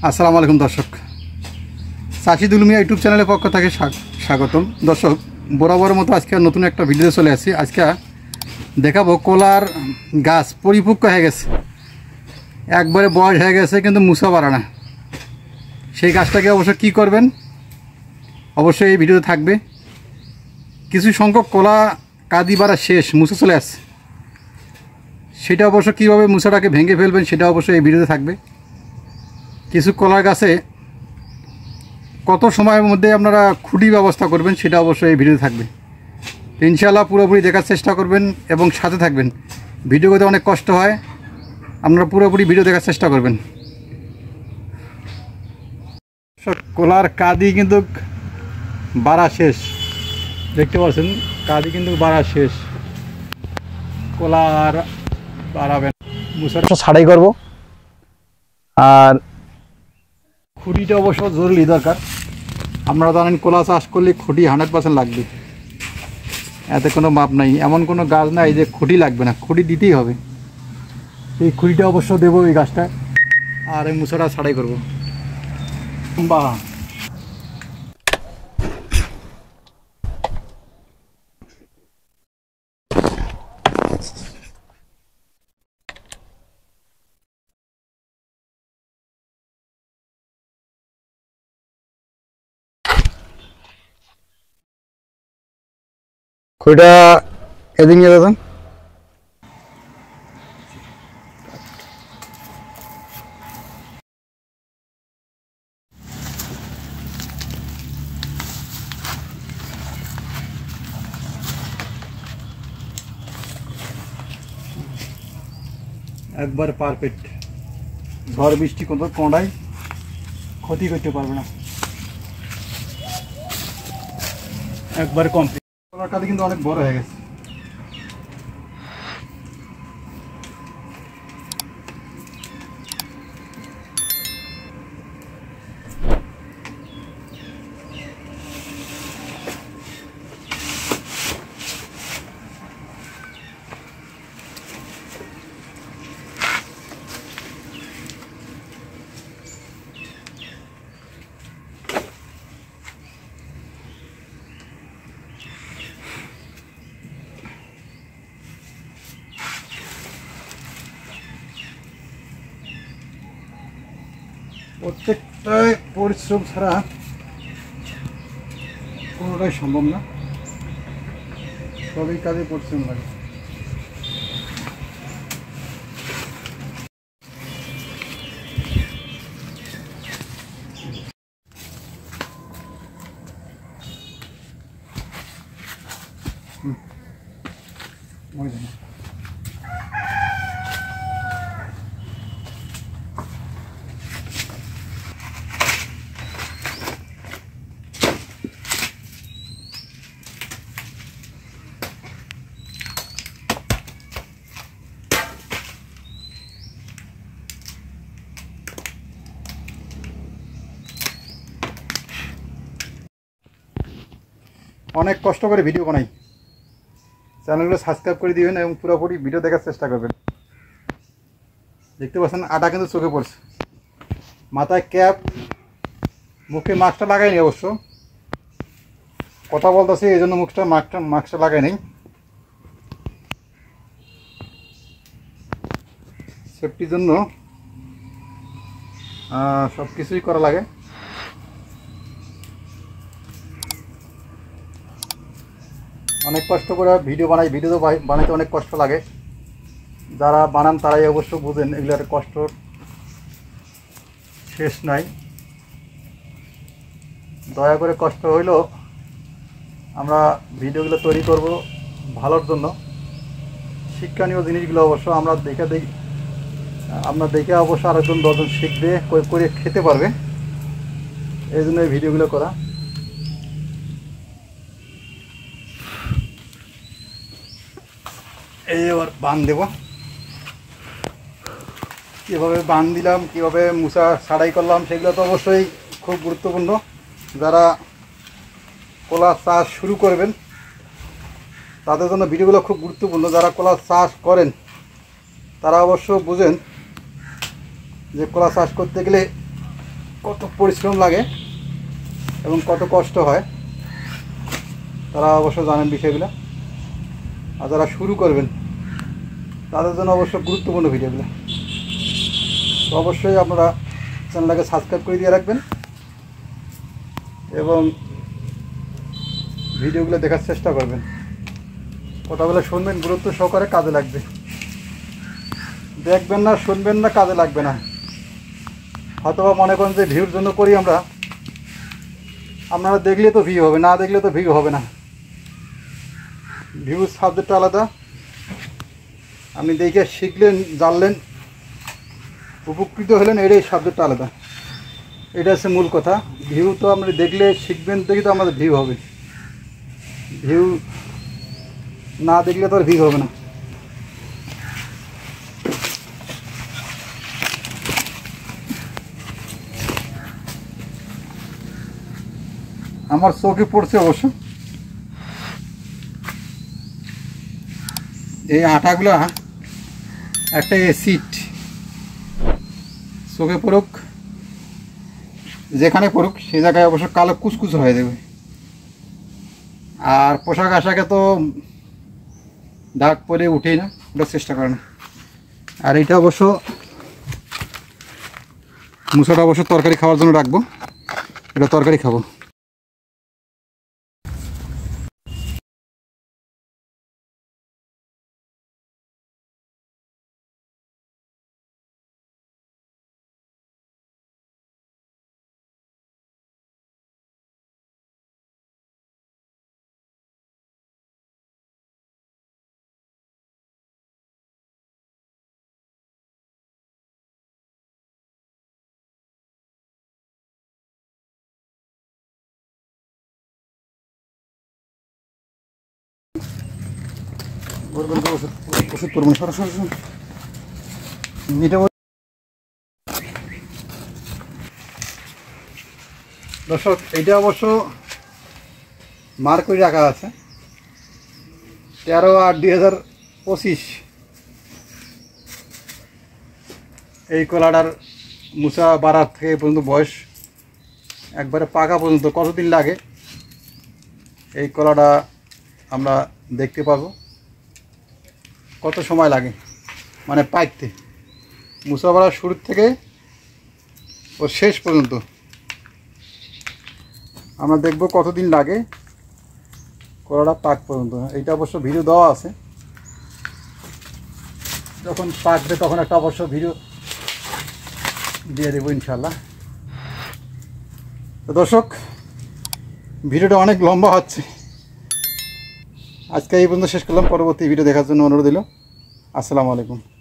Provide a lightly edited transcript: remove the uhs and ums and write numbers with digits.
আসসালামু আলাইকুম দর্শক, চাষি দুলমিয়া ইউটিউব চ্যানেলের পক্ষ থেকে স্বাগতম। দর্শক, বরাবর মতো আজকে নতুন একটা ভিডিও চলে আসছি। আজকে দেখাবো কলার গাছ পরিপক্ক হয়ে গেছে, একবারে বয়স হয়ে গেছে কিন্তু মুসা বাড়ে না। সেই গাছটাকে অবশ্য কী করবেন অবশ্যই এই ভিডিওতে থাকবে। কিছু সংখ্যক কলা কাঁদি বাড়া শেষ, মুসা চলে আসছে, সেটা অবশ্য কীভাবে মুসাটাকে ভেঙে ফেলবেন সেটা অবশ্যই এই ভিডিওতে থাকবে। কিছু কলার গাছে কত সময়ের মধ্যে আপনারা খুঁটি ব্যবস্থা করবেন সেটা অবশ্যই এই ভিডিওতে থাকবে। ইনশাআল্লাহ পুরোপুরি দেখার চেষ্টা করবেন এবং সাথে থাকবেন। ভিডিও করতে অনেক কষ্ট হয়, আপনারা পুরোপুরি ভিডিও দেখার চেষ্টা করবেন। কলার কাঁদি কিন্তু বাড়া শেষ, দেখতে পাচ্ছেন কাঁদি কিন্তু বাড়া শেষ। কলার বাড়াবেন, মুসাটা ছাড়াই করব। আর খুঁটিটা অবশ্য জরুরি দরকার। আপনারা জানেন কলা চাষ করলে খুঁটি 100% লাগবে, এতে কোনো মাপ নাই। এমন কোনো গাছ নাই যে খুঁটি লাগবে না, খুঁটি দিতেই হবে। এই খুঁটিটা অবশ্য দেবো এই গাছটায়, আর এই মুসাটা ছাড়াই করবো। বাহ, খুঁটিটা এদিকে নিয়ে যাবেন। একবার পারফেক্ট, ঝড় বৃষ্টি কোনো কোনটাই ক্ষতি করতে পারবে না, একবার কমপ্লিট। কলারটা কিন্তু অনেক বড় হয়ে গেছে। প্রত্যেকটাই পরিশ্রম ছাড়া কোনোটাই সম্ভব না, সবই কাজে পরিশ্রম লাগে। অনেক কষ্ট করে ভিডিও বানাই, চ্যানেলগুলো সাবস্ক্রাইব করে দিবেন এবং পুরোপুরি ভিডিও দেখার চেষ্টা করবেন। দেখতে পাচ্ছেন আটা কিন্তু চোখে পড়ছে, মাথায় ক্যাপ, মুখে মাস্কটা লাগাইনি। অবশ্য কথা বলতেছি এই জন্য মাস্কটা লাগাই নেই, সেফটির জন্য সব কিছুই করা লাগে। অনেক কষ্ট করে ভিডিও বানাই, ভিডিও তো বানাইতে অনেক কষ্ট লাগে। যারা বানান তারাই অবশ্য বুঝেন এগুলোর কষ্ট শেষ নাই। দয়া করে কষ্ট হইলেও আমরা ভিডিওগুলো তৈরি করব ভালোর জন্য, শিক্ষণীয় জিনিসগুলো অবশ্য আমরা দেখে অবশ্য আরেকজন 10জন শিখবে, করে খেতে পারবে, এই জন্য এই ভিডিওগুলো করা। এই এবার বান দেব, কীভাবে বান দিলাম, কীভাবে মুসা ছাড়াই করলাম সেগুলো তো অবশ্যই খুব গুরুত্বপূর্ণ। যারা কলা চাষ শুরু করবেন তাদের জন্য ভিডিওগুলো খুব গুরুত্বপূর্ণ। যারা কলা চাষ করেন তারা অবশ্য বুঝেন যে কলা চাষ করতে গেলে কত পরিশ্রম লাগে এবং কত কষ্ট হয় তারা অবশ্য জানেন বিষয়গুলো। আর যারা শুরু করবেন তাদের জন্য অবশ্য গুরুত্বপূর্ণ ভিডিওগুলো। তো অবশ্যই আপনারা চ্যানেলটাকে সাবস্ক্রাইব করে দিয়ে রাখবেন এবং ভিডিওগুলো দেখার চেষ্টা করবেন। কথাগুলো শুনবেন, গুরুত্ব সহকারে কাজে লাগবে। দেখবেন না, শুনবেন না, কাজে লাগবে না। হয়তোবা মনে করেন যে ভিউর জন্য করি আমরা, আপনারা দেখলে তো ভিউ হবে, না দেখলে তো ভিউ হবে না। ভিউ সাবজেক্ট আলাদা, আপনি দেখে শিখলেন, জানলেন, উপকৃত হলেন, এটাই সাবজেক্ট আলাদা। এটা হচ্ছে মূল কথা। ভিউ তো আপনি দেখলে শিখবেন, দেখি তো আমাদের ভিউ হবে। ভিউ না দেখলে তো আর ভিউ হবে না। আমার চোখে পড়ছে অবশ্য এই আটাগুলা একটা অ্যাসিড। চোখে পড়ুক, যেখানে পড়ুক সে জায়গায় অবশ্য কালো কুচকুচ হয়ে যাবে। আর পোশাক আশাকে তো দাগ পরে উঠেই না, ওটার চেষ্টা করে না। আর এটা অবশ্য মুসাটা অবশ্য তরকারি খাওয়ার জন্য রাখবো, এটা তরকারি খাবো। ওষুধ করবো না, সরাসরি এটা। দর্শক, এইটা অবশ্য মার্ক করে রাখা আছে 13/8/2025। এই কলাটার মুসা বাড়ার থেকে পর্যন্ত বয়স একবারে পাকা পর্যন্ত কতদিন লাগে এই কলাটা আমরা দেখতে পাবো। কত সময় লাগে মানে পাকতে, মুসা বাড়ার শুরুর থেকে ও শেষ পর্যন্ত আমরা দেখব কতদিন লাগে কলাটা পাক পর্যন্ত। এইটা অবশ্য ভিডিও দেওয়া আছে, যখন পাকবে তখন একটা অবশ্য ভিডিও দিয়ে দেবো ইনশাল্লাহ। তো দর্শক, ভিডিওটা অনেক লম্বা হচ্ছে, আজকে এই পর্যন্ত শেষ করলাম। পরবর্তী ভিডিও দেখার জন্য অনুরোধ দিল। আসসালামু আলাইকুম।